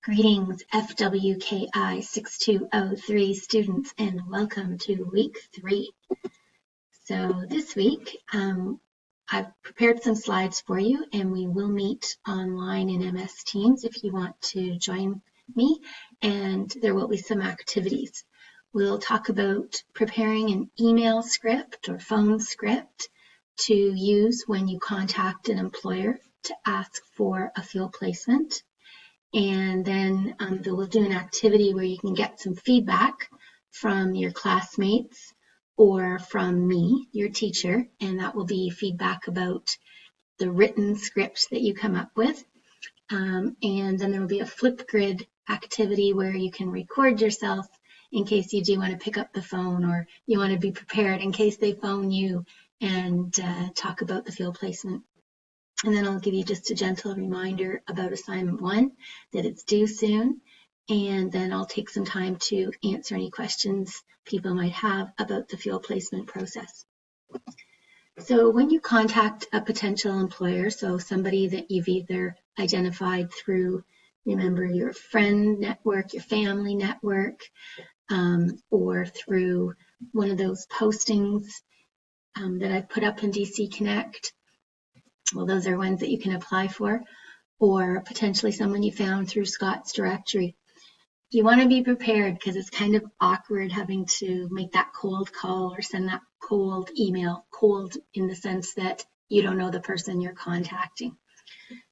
Greetings, FWKI6203 students, and welcome to week 3. So this week, I've prepared some slides for you, and we will meet online in MS Teams if you want to join me, and there will be some activities. We'll talk about preparing an email script or phone script to use when you contact an employer to ask for a field placement. And then we'll do an activity where you can get some feedback from your classmates or from me, your teacher, and that will be feedback about the written scripts that you come up with. And then there will be a Flipgrid activity where you can record yourself in case you do want to pick up the phone or you want to be prepared in case they phone you and talk about the field placement. And then I'll give you just a gentle reminder about assignment 1, that it's due soon. And then I'll take some time to answer any questions people might have about the field placement process. So when you contact a potential employer, so somebody that you've either identified through, remember, your friend network, your family network, or through one of those postings that I've put up in DC Connect, well, those are ones that you can apply for, or potentially someone you found through Scott's directory. You want to be prepared because it's kind of awkward having to make that cold call or send that cold email, cold in the sense that you don't know the person you're contacting.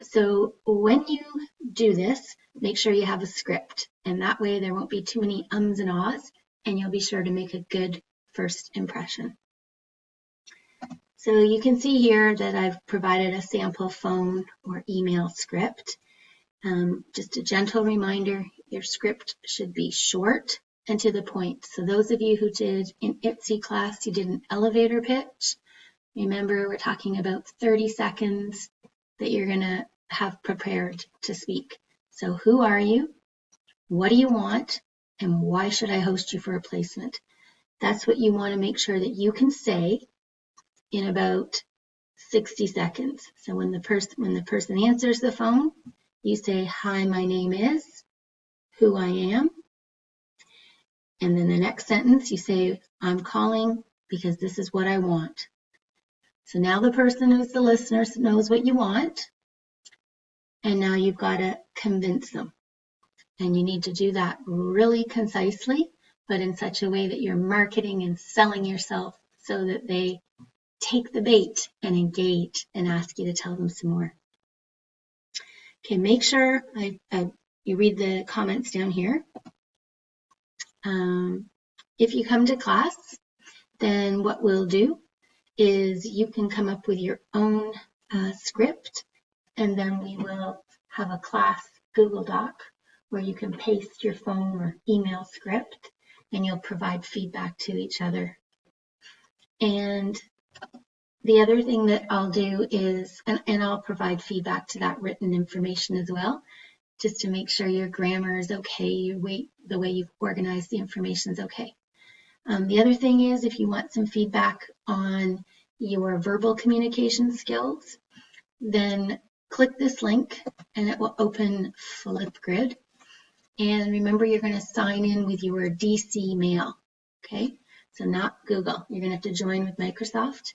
So when you do this, make sure you have a script, and that way there won't be too many ums and ahs, and you'll be sure to make a good first impression. So you can see here that I've provided a sample phone or email script. Just a gentle reminder, your script should be short and to the point. So those of you who did in ITSE class, you did an elevator pitch. Remember, we're talking about 30 seconds that you're going to have prepared to speak. So who are you? What do you want? And why should I host you for a placement? That's what you want to make sure that you can say in about 60 seconds. So when the person answers the phone, you say, "Hi, my name is, who I am." And then the next sentence you say, "I'm calling because this is what I want." So now the person who's the listener knows what you want, and now you've got to convince them. And you need to do that really concisely, but in such a way that you're marketing and selling yourself so that they take the bait and engage and ask you to tell them some more. Okay, make sure you read the comments down here. If you come to class, then what we'll do is you can come up with your own script, and then we will have a class Google Doc where you can paste your phone or email script, and you'll provide feedback to each other. And the other thing that I'll do is, and I'll provide feedback to that written information as well, just to make sure your grammar is okay, the way you've organized the information is okay. The other thing is, if you want some feedback on your verbal communication skills, then click this link and it will open Flipgrid. And remember, you're going to sign in with your DC mail, okay? So not Google. You're going to have to join with Microsoft.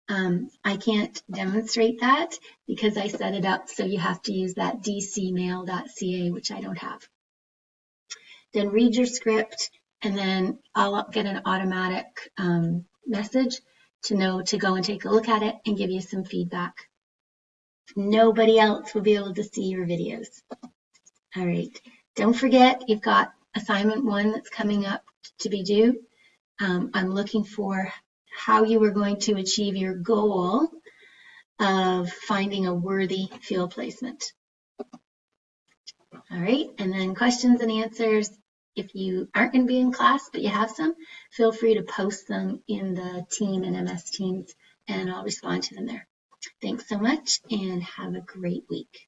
I can't demonstrate that because I set it up so you have to use that dcmail.ca, which I don't have. Then read your script, and then I'll get an automatic message to know to go and take a look at it and give you some feedback. Nobody else will be able to see your videos. All right. Don't forget, you've got assignment 1 that's coming up to be due. I'm looking for how you are going to achieve your goal of finding a worthy field placement. All right, and then questions and answers. If you aren't going to be in class, but you have some, feel free to post them in the team and MS Teams, and I'll respond to them there. Thanks so much, and have a great week.